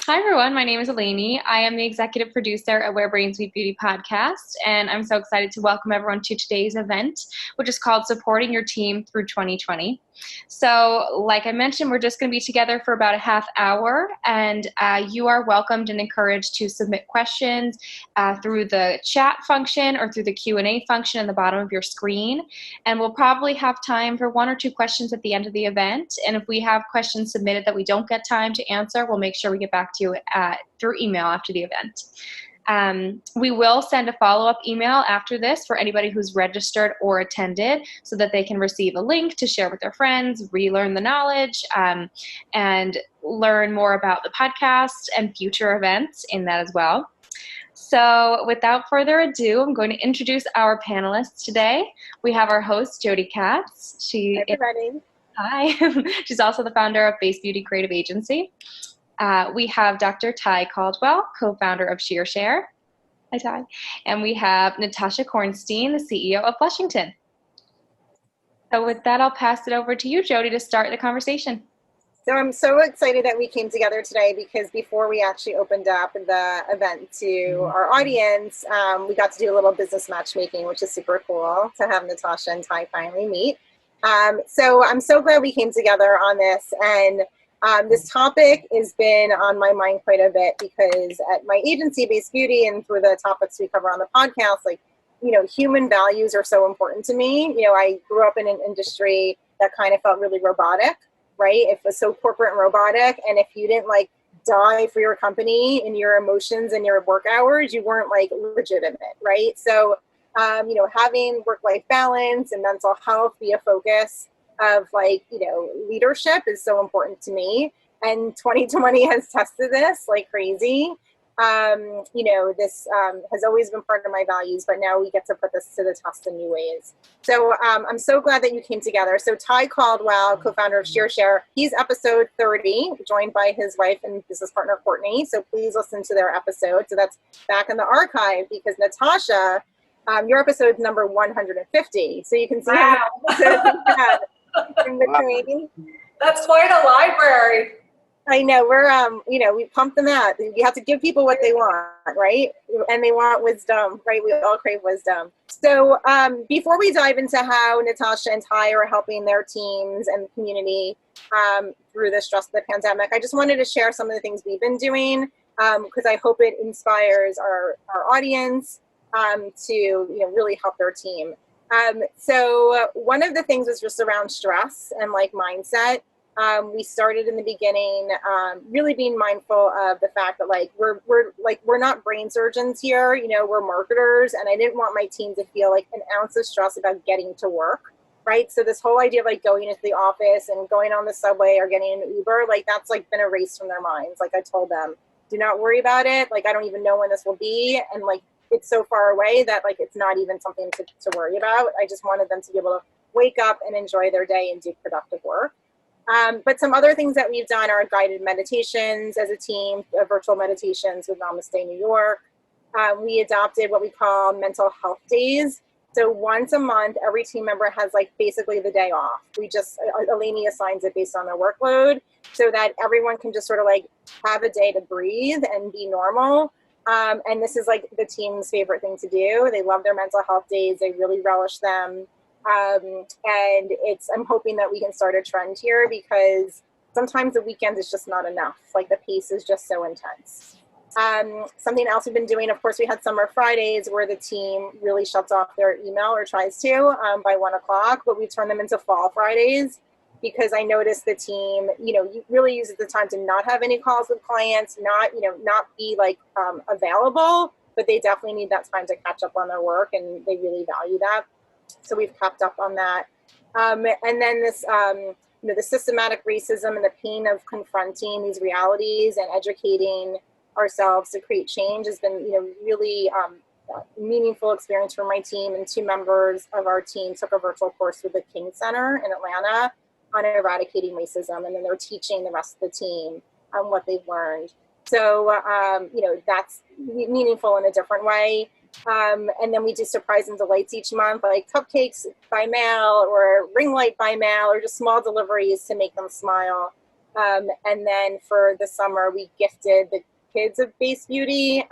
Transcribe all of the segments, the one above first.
Hi, everyone. My name is Eleni. I am the executive producer at Where Brains Meet Beauty podcast, and I'm so excited to welcome everyone to today's event, which is called Supporting Your Team Through 2020. So, like I mentioned, we're just going to be together for about a half hour, and you are welcomed and encouraged to submit questions through the chat function or through the Q&A function at the bottom of your screen. And we'll probably have time for one or two questions at the end of the event. And if we have questions submitted that we don't get time to answer, we'll make sure we get back to you through email after the event. We will send a follow-up email after this for anybody who's registered or attended so that they can receive a link to share with their friends, relearn the knowledge, and learn more about the podcast and future events in that as well. So without further ado, I'm going to introduce our panelists today. We have our host, Jody Katz. Hi. She's also the founder of Base Beauty Creative Agency. We have Dr. Ty Caldwell, co-founder of SheerShare. Hi, Ty. And we have Natasha Cornstein, the CEO of Blushington. So with that, I'll pass it over to you, Jody, to start the conversation. So I'm so excited that we came together today because before we actually opened up the event to our audience, we got to do a little business matchmaking, which is super cool to have Natasha and Ty finally meet. So I'm so glad we came together on this, and this topic has been on my mind quite a bit because at my agency, Base Beauty, and through the topics we cover on the podcast, human values are so important to me. I grew up in an industry that kind of felt really robotic, right? It was so corporate and robotic. And if you didn't die for your company and your emotions and your work hours, you weren't legitimate, right? So, having work-life balance and mental health be a focus of leadership is so important to me. And 2020 has tested this like crazy. This has always been part of my values, but now we get to put this to the test in new ways. So I'm so glad that you came together. So Ty Caldwell, co-founder of SheerShare, he's episode 30, joined by his wife and business partner, Courtney. So please listen to their episode. So that's back in the archive because Natasha, your episode is number 150. So you can see how many episodes you had in between. That's quite a library. I know, we pump them out. You have to give people what they want, right? And they want wisdom, right? We all crave wisdom. So before we dive into how Natasha and Ty are helping their teams and community through the stress of the pandemic, I just wanted to share some of the things we've been doing because I hope it inspires our audience to really help their team. So one of the things was just around stress and mindset. We started in the beginning, really being mindful of the fact that we're not brain surgeons here, we're marketers, and I didn't want my team to feel an ounce of stress about getting to work, right? So this whole idea of going into the office and going on the subway or getting an Uber, that's been erased from their minds. I told them, do not worry about it. I don't even know when this will be, and it's so far away that it's not even something to worry about. I just wanted them to be able to wake up and enjoy their day and do productive work. But some other things that we've done are guided meditations as a team, virtual meditations with Namaste New York. We adopted what we call mental health days. So once a month, every team member has basically the day off. Eleni assigns it based on their workload so that everyone can just sort of have a day to breathe and be normal. And this is the team's favorite thing to do. They love their mental health days. They really relish them. And I'm hoping that we can start a trend here because sometimes the weekend is just not enough. The pace is just so intense. Something else we've been doing, of course, we had Summer Fridays where the team really shuts off their email or tries to by 1:00, but we turn them into Fall Fridays because I noticed the team, really uses the time to not have any calls with clients, not be available, but they definitely need that time to catch up on their work and they really value that. So we've kept up on that. And then this, the systematic racism and the pain of confronting these realities and educating ourselves to create change has been, really meaningful experience for my team. And 2 members of our team took a virtual course with the King Center in Atlanta on eradicating racism. And then they're teaching the rest of the team what they've learned. So, that's meaningful in a different way. And then we do surprise and delights each month, cupcakes by mail or ring light by mail or just small deliveries to make them smile. And then for the summer, we gifted the kids of Base Beauty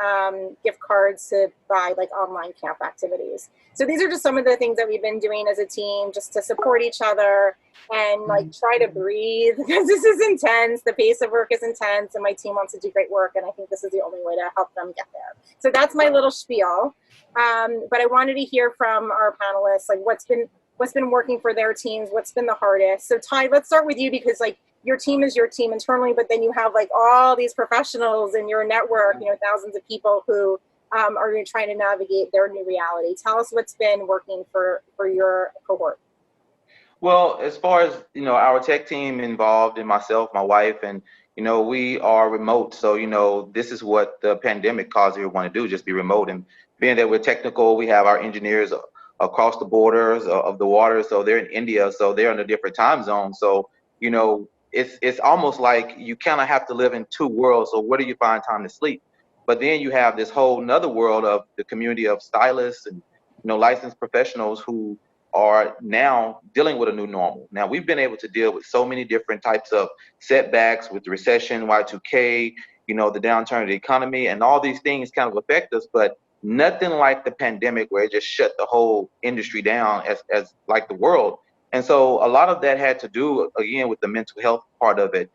gift cards to buy like online camp activities. So these are just some of the things that we've been doing as a team just to support each other and like try to breathe because this is intense. The pace of work is intense and my team wants to do great work. And I think this is the only way to help them get there. So that's my little spiel. But I wanted to hear from our panelists, like what's been working for their teams, what's been the hardest. So Ty, let's start with you because like your team is your team internally, but then you have like all these professionals in your network, you know, thousands of people who are trying to navigate their new reality. Tell us what's been working for your cohort. Well, as far as, our tech team involved and myself, my wife, and, we are remote. So, this is what the pandemic caused everyone to do, just be remote. And being that we're technical, we have our engineers across the borders of the water. So they're in India, so they're in a different time zone. So, it's almost like you kind of have to live in two worlds. So where do you find time to sleep? But then you have this whole nother world of the community of stylists and, licensed professionals who are now dealing with a new normal. Now, we've been able to deal with so many different types of setbacks with the recession, Y2K, the downturn of the economy, and all these things kind of affect us, but nothing like the pandemic where it just shut the whole industry down as like the world. And so a lot of that had to do, again, with the mental health part of it,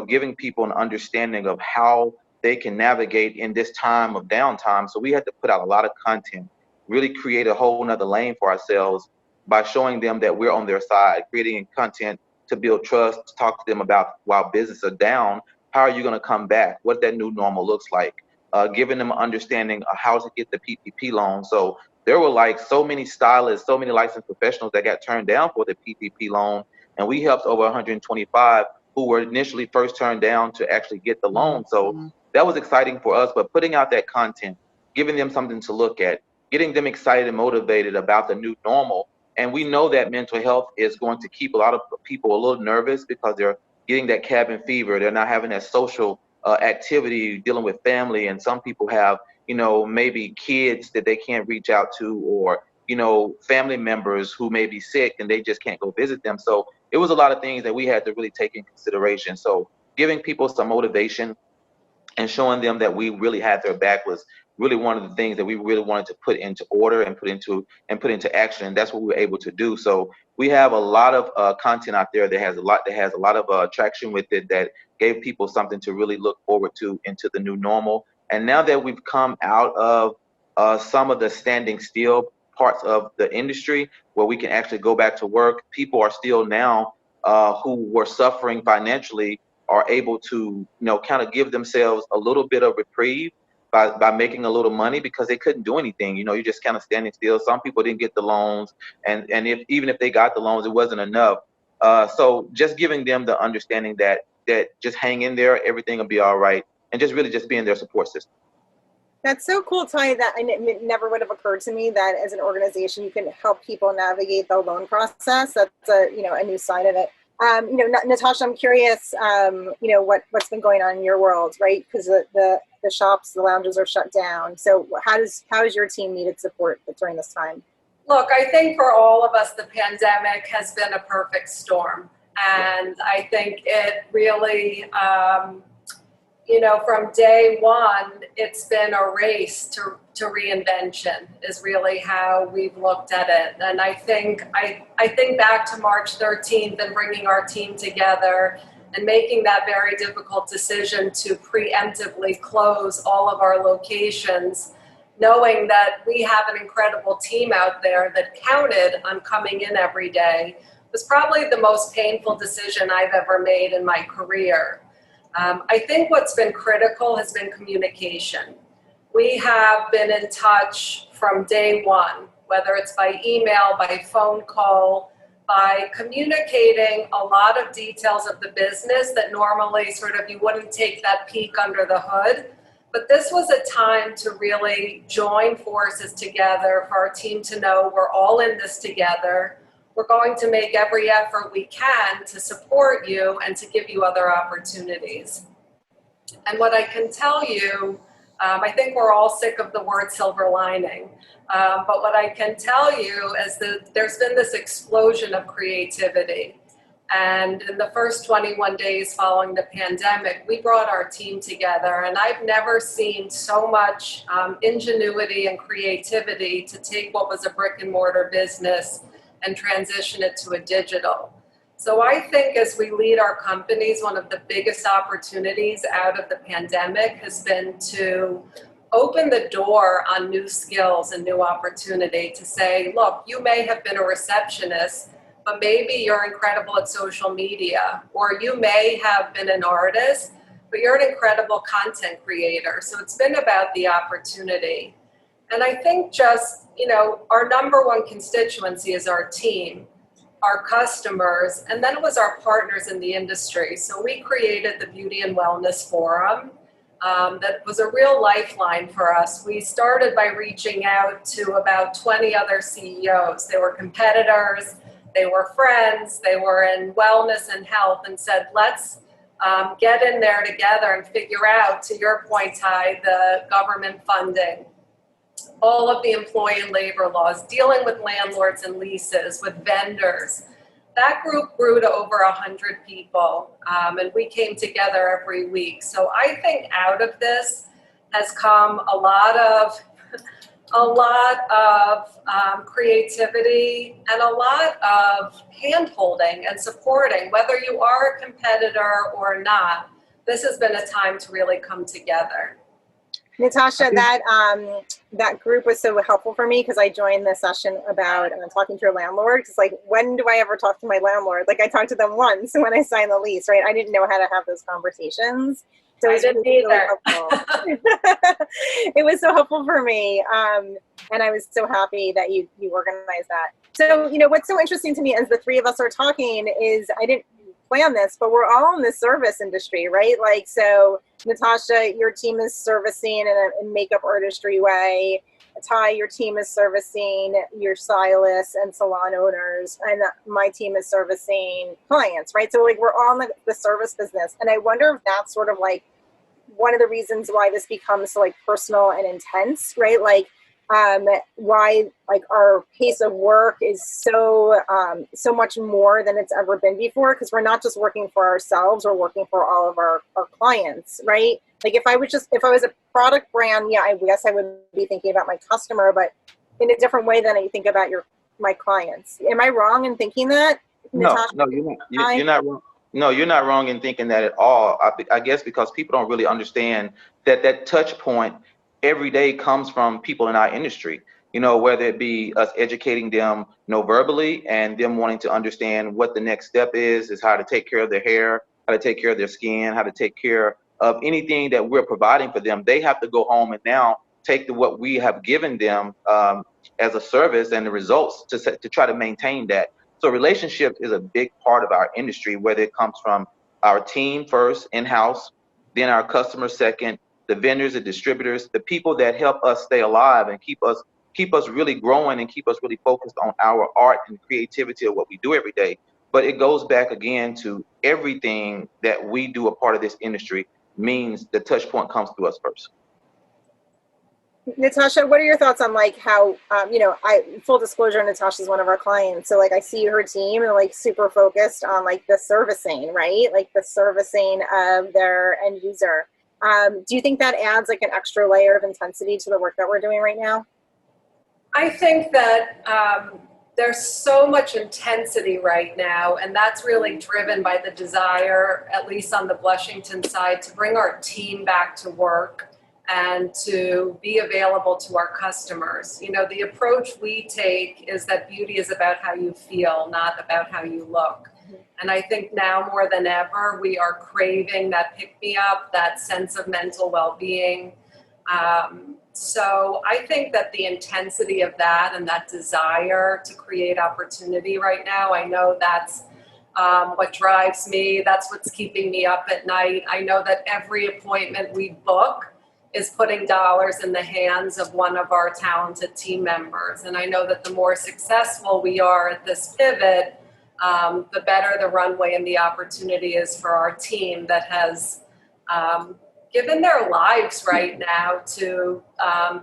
giving people an understanding of how they can navigate in this time of downtime. So we had to put out a lot of content, really create a whole nother lane for ourselves by showing them that we're on their side, creating content to build trust, to talk to them about while business are down, how are you going to come back, what that new normal looks like, giving them an understanding of how to get the PPP loan. So there were like so many stylists, so many licensed professionals that got turned down for the PPP loan. And we helped over 125 who were initially first turned down to actually get the loan. So that was exciting for us, but putting out that content, giving them something to look at, getting them excited and motivated about the new normal. And we know that mental health is going to keep a lot of people a little nervous because they're getting that cabin fever. They're not having that social activity, dealing with family. And some people have, maybe kids that they can't reach out to, or, family members who may be sick and they just can't go visit them. So it was a lot of things that we had to really take in consideration. So giving people some motivation and showing them that we really had their back was really one of the things that we really wanted to put into order and put into action. And that's what we were able to do. So we have a lot of content out there that has a lot of traction with it, that gave people something to really look forward to into the new normal. And now that we've come out of some of the standing still parts of the industry where we can actually go back to work, people are still now who were suffering financially are able to, kind of give themselves a little bit of reprieve by making a little money because they couldn't do anything. You're just kind of standing still. Some people didn't get the loans, and even if they got the loans, it wasn't enough. So just giving them the understanding that just hang in there, everything will be all right, and just really just being their support system. That's so cool, Tony, that it never would have occurred to me that as an organization, you can help people navigate the loan process. That's a new side of it. Natasha, I'm curious, what's been going on in your world, right? Because the shops, the lounges are shut down. So how has your team needed support during this time? Look, I think for all of us, the pandemic has been a perfect storm. And I think it really, from day one, it's been a race to reinvention is really how we've looked at it. And I think back to March 13th and bringing our team together and making that very difficult decision to preemptively close all of our locations, knowing that we have an incredible team out there that counted on coming in every day, was probably the most painful decision I've ever made in my career. I think what's been critical has been communication. We have been in touch from day one, whether it's by email, by phone call, by communicating a lot of details of the business that normally sort of you wouldn't take that peek under the hood. But this was a time to really join forces together for our team to know we're all in this together. We're going to make every effort we can to support you and to give you other opportunities. And what I can tell you, I think we're all sick of the word silver lining, but what I can tell you is that there's been this explosion of creativity. And in the first 21 days following the pandemic, we brought our team together, and I've never seen so much ingenuity and creativity to take what was a brick and mortar business and transition it to a digital. So I think as we lead our companies, one of the biggest opportunities out of the pandemic has been to open the door on new skills and new opportunity to say, look, you may have been a receptionist, but maybe you're incredible at social media, or you may have been an artist, but you're an incredible content creator. So it's been about the opportunity. And I think just, our number one constituency is our team, our customers, and then it was our partners in the industry. So we created the Beauty and Wellness Forum. That was a real lifeline for us. We started by reaching out to about 20 other CEOs. They were competitors, they were friends, they were in wellness and health, and said, let's get in there together and figure out, to your point, Ty, the government funding, all of the employee and labor laws, dealing with landlords and leases, with vendors. That group grew to over 100 people, and we came together every week. So I think out of this has come a lot of creativity and a lot of hand-holding and supporting, whether you are a competitor or not. This has been a time to really come together. Natasha, that group was so helpful for me because I joined the session about talking to your landlord. Because when do I ever talk to my landlord? I talked to them once when I signed the lease, right? I didn't know how to have those conversations. So I didn't either. Really it was so helpful for me, and I was so happy that you organized that. So what's so interesting to me as the three of us are talking is I didn't plan this, but we're all in the service industry, right? So Natasha, your team is servicing in a makeup artistry way. Ty, your team is servicing your stylists and salon owners, and my team is servicing clients, right? So we're all in the service business, and I wonder if that's sort of one of the reasons why this becomes so personal and intense, right? Why our pace of work is so much more than it's ever been before, because we're not just working for ourselves, we're working for all of our clients, right? If I was a product brand, yeah, I guess I would be thinking about my customer, but in a different way than I think about my clients. Am I wrong in thinking that, Natasha? No, you're not. You're not wrong. No, you're not wrong in thinking that at all. I guess because people don't really understand that touch point every day comes from people in our industry. Whether it be us educating them, verbally, and them wanting to understand what the next step is how to take care of their hair, how to take care of their skin, how to take care of anything that we're providing for them. They have to go home and now take what we have given them as a service and the results to try to maintain that. So relationships is a big part of our industry, whether it comes from our team first, in-house, then our customers second, the vendors, the distributors, the people that help us stay alive and keep us really growing and keep us really focused on our art and creativity of what we do every day. But it goes back again to everything that we do a part of this industry means the touch point comes through us first. Natasha, what are your thoughts on how, full disclosure, Natasha's one of our clients. So I see her team and super focused on the servicing, right? The servicing of their end user. Do you think that adds an extra layer of intensity to the work that we're doing right now? I think that there's so much intensity right now, and that's really driven by the desire, at least on the Blushington side, to bring our team back to work and to be available to our customers. The approach we take is that beauty is about how you feel, not about how you look. And I think now more than ever, we are craving that pick-me-up, that sense of mental well-being. So I think that the intensity of that and that desire to create opportunity right now, I know that's what drives me. That's what's keeping me up at night. I know that every appointment we book is putting dollars in the hands of one of our talented team members. And I know that the more successful we are at this pivot, the better the runway and the opportunity is for our team that has given their lives right now to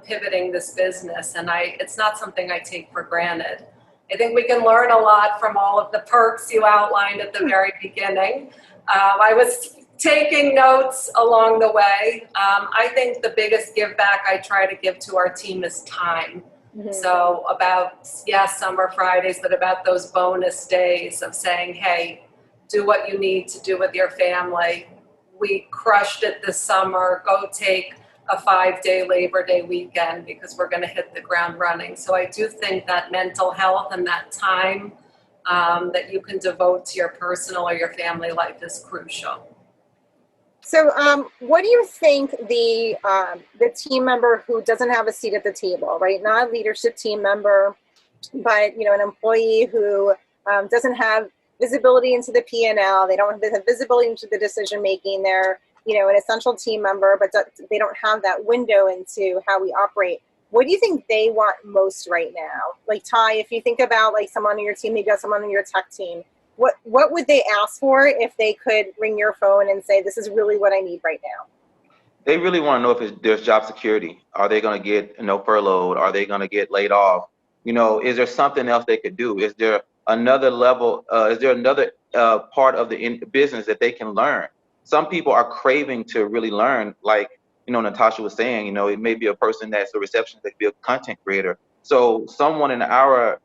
pivoting this business. And it's not something I take for granted. I think we can learn a lot from all of the perks you outlined at the very beginning. I was taking notes along the way. I think the biggest give back I try to give to our team is time. Mm-hmm. So about, yes, summer Fridays, but about those bonus days of saying, hey, do what you need to do with your family. We crushed it this summer. Go take a 5-day Labor Day weekend because we're going to hit the ground running. So I do think that mental health and that time that you can devote to your personal or your family life is crucial. So what do you think the team member who doesn't have a seat at the table, right? Not a leadership team member, but, you know, an employee who doesn't have visibility into the P&L, they don't have visibility into the decision making, they're, you know, an essential team member, but they don't have that window into how we operate. What do you think they want most right now? Like, Ty, if you think about like someone on your team, maybe someone on your tech team, what would they ask for if they could ring your phone and say, this is really what I need right now? They really want to know if there's job security. Are they going to get, you know, furloughed? Are they going to get laid off? You know, is there something else they could do? Is there another level? Is there another part of the business that they can learn? Some people are craving to really learn, like, you know, Natasha was saying, you know, it may be a person that's a receptionist, that could be a content creator. So someone in our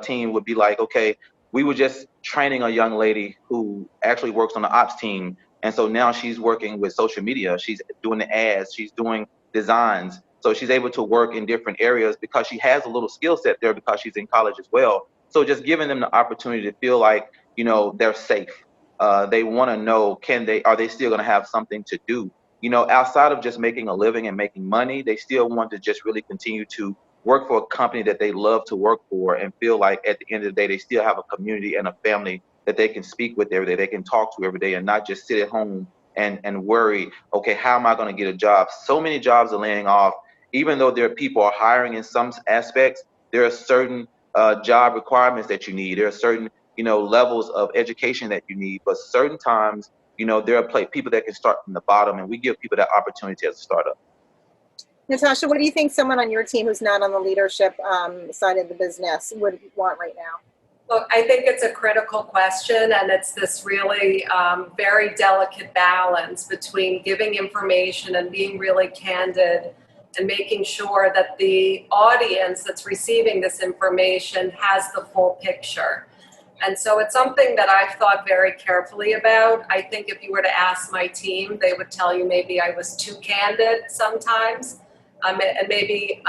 team would be like, okay, we were just training a young lady who actually works on the ops team. And so now she's working with social media. She's doing the ads, she's doing designs. So she's able to work in different areas because she has a little skill set there because she's in college as well. So just giving them the opportunity to feel like, you know, they're safe. They want to know, are they still going to have something to do? You know, outside of just making a living and making money, they still want to just really continue to work for a company that they love to work for and feel like at the end of the day, they still have a community and a family that they can speak with every day, they can talk to every day, and not just sit at home and worry, okay, how am I going to get a job? So many jobs are laying off. Even though people are hiring in some aspects, there are certain job requirements that you need. There are certain, you know, levels of education that you need, but certain times, you know, there are people that can start from the bottom, and we give people that opportunity as a startup. Natasha, what do you think someone on your team who's not on the leadership side of the business would want right now? Look, I think it's a critical question, and it's this really very delicate balance between giving information and being really candid and making sure that the audience that's receiving this information has the full picture. And so it's something that I've thought very carefully about. I think if you were to ask my team, they would tell you maybe I was too candid sometimes. And maybe,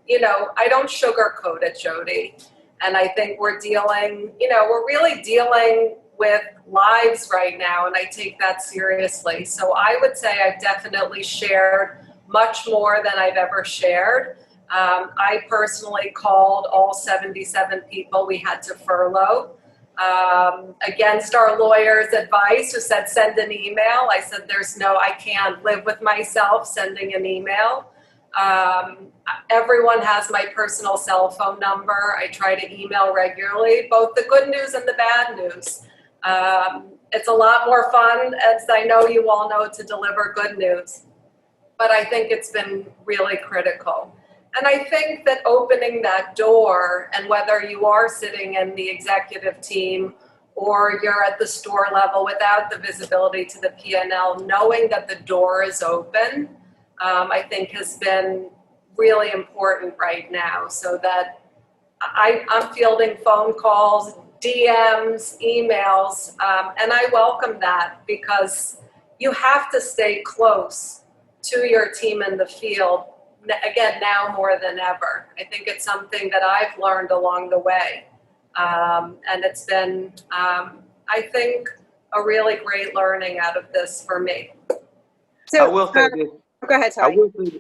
you know, I don't sugarcoat it, Jody. And I think we're really dealing with lives right now, and I take that seriously. So I would say I've definitely shared much more than I've ever shared. I personally called all 77 people we had to furlough against our lawyer's advice, who said send an email. I said I can't live with myself sending an email. Everyone has my personal cell phone number. I try to email regularly, both the good news and the bad news. It's a lot more fun, as I know you all know, to deliver good news. But I think it's been really critical. And I think that opening that door, and whether you are sitting in the executive team or you're at the store level without the visibility to the P&L, knowing that the door is open, I think has been really important right now, so that I'm fielding phone calls, DMs, emails, and I welcome that, because you have to stay close to your team in the field, again, now more than ever. I think it's something that I've learned along the way, and it's been, I think, a really great learning out of this for me. So, I will say this. Go ahead, Ty.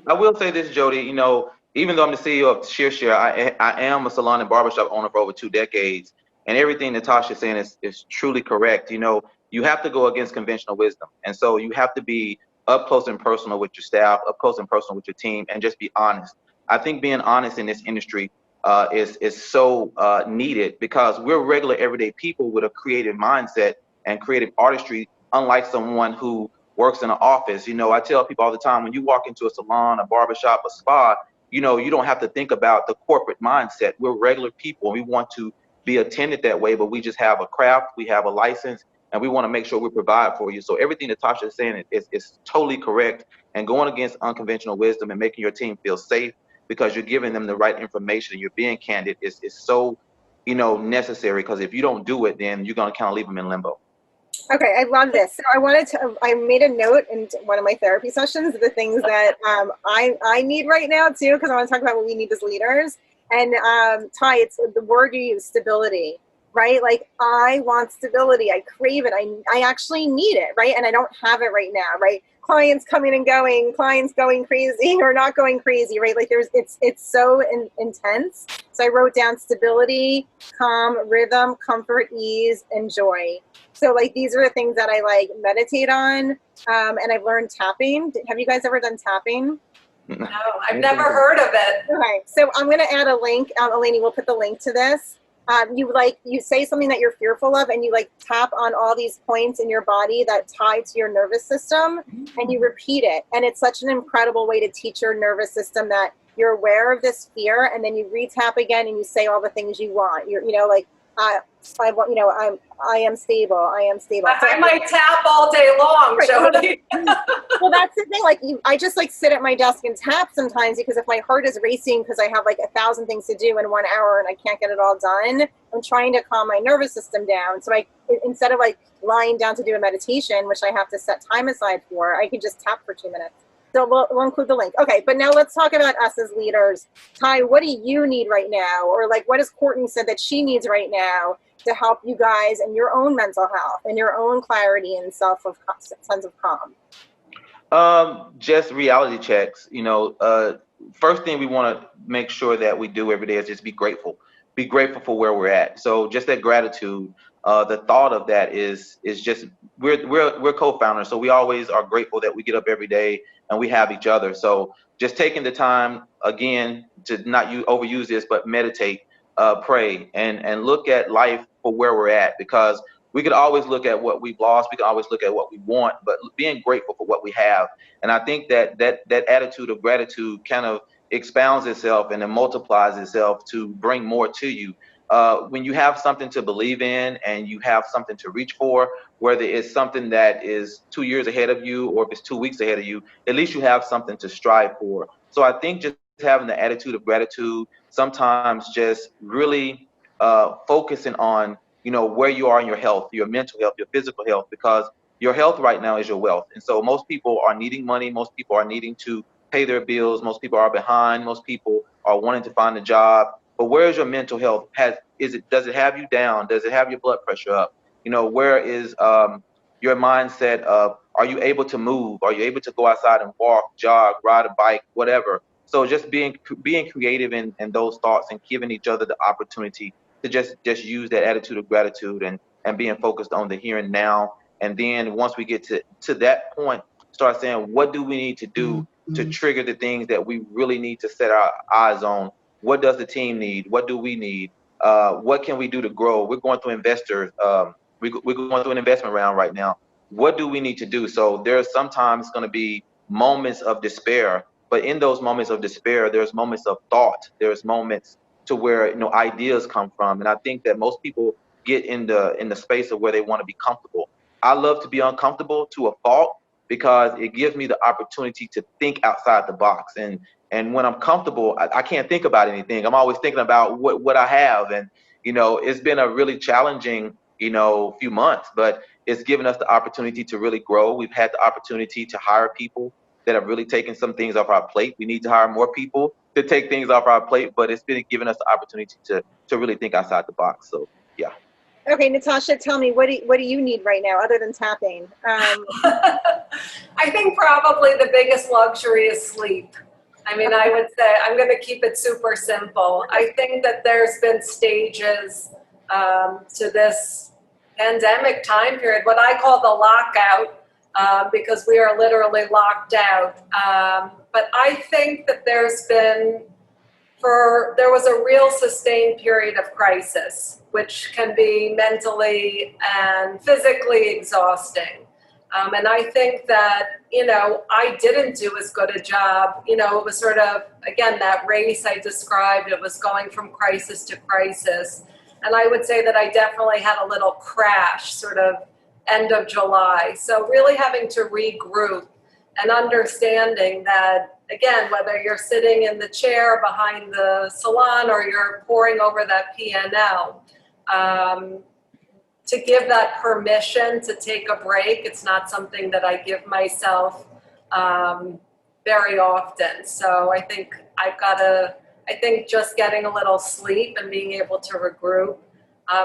I will say this, Jody. You know, even though I'm the CEO of ShearShare, I am a salon and barbershop owner for over 2 decades, and everything Natasha is saying is truly correct. You know, you have to go against conventional wisdom, and so you have to be up close and personal with your staff, up close and personal with your team, and just be honest. I think being honest in this industry is so needed, because we're regular everyday people with a creative mindset and creative artistry, unlike someone who works in an office. You know, I tell people all the time, when you walk into a salon, a barbershop, a spa, you know, you don't have to think about the corporate mindset. We're regular people. We want to be attended that way, but we just have a craft, we have a license, and we want to make sure we provide for you. So everything that Tasha is saying is totally correct, and going against unconventional wisdom and making your team feel safe because you're giving them the right information and you're being candid is so, you know, necessary, because if you don't do it, then you're going to kind of leave them in limbo. Okay, I love this. So I made a note in one of my therapy sessions of the things that I need right now too, because I want to talk about what we need as leaders. And Ty, it's the word you use, stability, right? Like, I want stability. I crave it. I actually need it, right? And I don't have it right now, right? Clients coming and going, clients going crazy or not going crazy, right? Like, it's so intense. So I wrote down stability, calm, rhythm, comfort, ease, and joy. So like, these are the things that I like meditate on. And I've learned tapping. Have you guys ever done tapping? No, I've never heard of it. Okay, so I'm going to add a link. Eleni will put the link to this. You say something that you're fearful of, and you like tap on all these points in your body that tie to your nervous system, and you repeat it. And it's such an incredible way to teach your nervous system that you're aware of this fear, and then you re-tap again and you say all the things you want. I want, I am stable. I am stable. So I might tap all day long, Jody. Well, that's the thing. Like, I just like sit at my desk and tap sometimes, because if my heart is racing because I have like 1,000 things to do in 1 hour and I can't get it all done, I'm trying to calm my nervous system down. So instead of like lying down to do a meditation, which I have to set time aside for, I could just tap for 2 minutes. So we'll include the link. Okay, but now let's talk about us as leaders. Ty, what do you need right now? Or like, what has Courtney said that she needs right now to help you guys in your own mental health and your own clarity and sense of calm? Just reality checks. First thing we want to make sure that we do every day is just be grateful. Be grateful for where we're at. So just that gratitude. The thought of that is just we're co-founders, so we always are grateful that we get up every day and we have each other. So just taking the time again to not overuse this, but meditate, pray, and look at life for where we're at, because we could always look at what we've lost. We can always look at what we want, but being grateful for what we have. And I think that attitude of gratitude kind of expounds itself and then multiplies itself to bring more to you. When you have something to believe in and you have something to reach for, whether it's something that is 2 years ahead of you or if it's 2 weeks ahead of you, at least you have something to strive for. So I think just having the attitude of gratitude, sometimes just really focusing on, where you are in your health, your mental health, your physical health, because your health right now is your wealth. And so most people are needing money. Most people are needing to pay their bills. Most people are behind. Most people are wanting to find a job. But where is your mental health? Does it have you down? Does it have your blood pressure up? Where is your mindset of, are you able to move? Are you able to go outside and walk, jog, ride a bike, whatever? So just being creative in those thoughts and giving each other the opportunity to just use that attitude of gratitude and being focused on the here and now. And then once we get to that point, start saying, what do we need to do to trigger the things that we really need to set our eyes on? What does the team need? What do we need? What can we do to grow? We're going through investors. We're going through an investment round right now. What do we need to do? So there's sometimes going to be moments of despair, but in those moments of despair, there's moments of thought. There's moments to where ideas come from. And I think that most people get in the space of where they want to be comfortable. I love to be uncomfortable to a fault, because it gives me the opportunity to think outside the box. And when I'm comfortable, I can't think about anything. I'm always thinking about what I have. And, it's been a really challenging, few months, but it's given us the opportunity to really grow. We've had the opportunity to hire people that have really taken some things off our plate. We need to hire more people to take things off our plate, but it's been giving us the opportunity to really think outside the box. So, yeah. Okay, Natasha, tell me, what do you need right now other than tapping? I think probably the biggest luxury is sleep. I mean, I would say I'm going to keep it super simple. I think that there's been stages to this pandemic time period, what I call the lockout, because we are literally locked out. But I think that there was a real sustained period of crisis, which can be mentally and physically exhausting. And I think that, I didn't do as good a job. It was sort of, again, that race I described, it was going from crisis to crisis. And I would say that I definitely had a little crash sort of end of July. So really having to regroup and understanding that, again, whether you're sitting in the chair behind the salon or you're poring over that P&L, to give that permission to take a break, it's not something that I give myself very often. So I think just getting a little sleep and being able to regroup.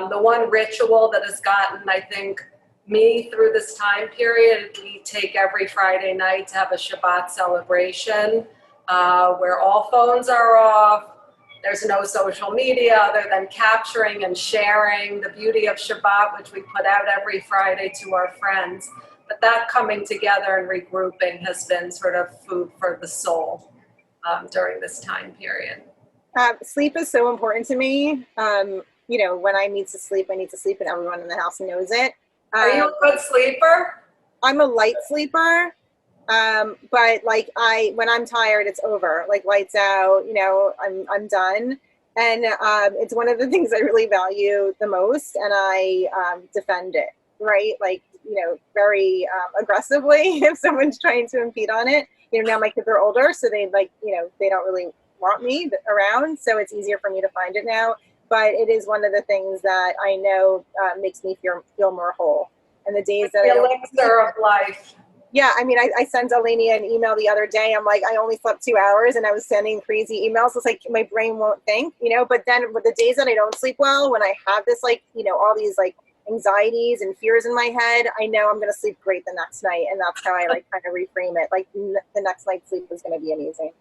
The one ritual that has gotten, I think, me through this time period, we take every Friday night to have a Shabbat celebration where all phones are off. There's no social media other than capturing and sharing the beauty of Shabbat, which we put out every Friday to our friends. But that coming together and regrouping has been sort of food for the soul during this time period. Sleep is so important to me. When I need to sleep, and everyone in the house knows it. Are you a good sleeper? I'm a light sleeper. But when I'm tired, it's over, like lights out, I'm done. And it's one of the things I really value the most, and I defend it, right? Very aggressively if someone's trying to impede on it. Now my kids are older, so they they don't really want me around, so it's easier for me to find it now. But it is one of the things that I know makes me feel more whole. And the days that the elixir of life. Yeah, I sent Eleni an email the other day. I'm like, I only slept 2 hours, and I was sending crazy emails. It's like my brain won't think, But then with the days that I don't sleep well, when I have this all these anxieties and fears in my head, I know I'm going to sleep great the next night, and that's how I kind of reframe it. The next night's sleep is going to be amazing.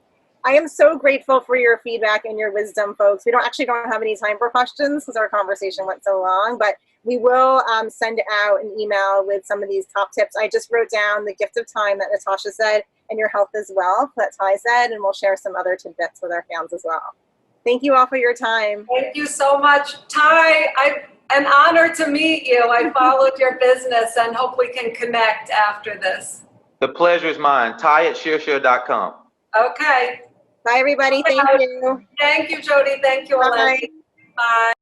I am so grateful for your feedback and your wisdom, folks. We don't have any time for questions because our conversation went so long, but we will send out an email with some of these top tips. I just wrote down the gift of time that Natasha said, and your health as well, that Ty said, and we'll share some other tidbits with our fans as well. Thank you all for your time. Thank you so much, Ty. An honor to meet you. I followed your business, and hope we can connect after this. The pleasure is mine. Ty@shareshare.com. Okay. Bye, everybody. Thank you. Thank you, Jody. Thank you, Elaine. Bye. Bye.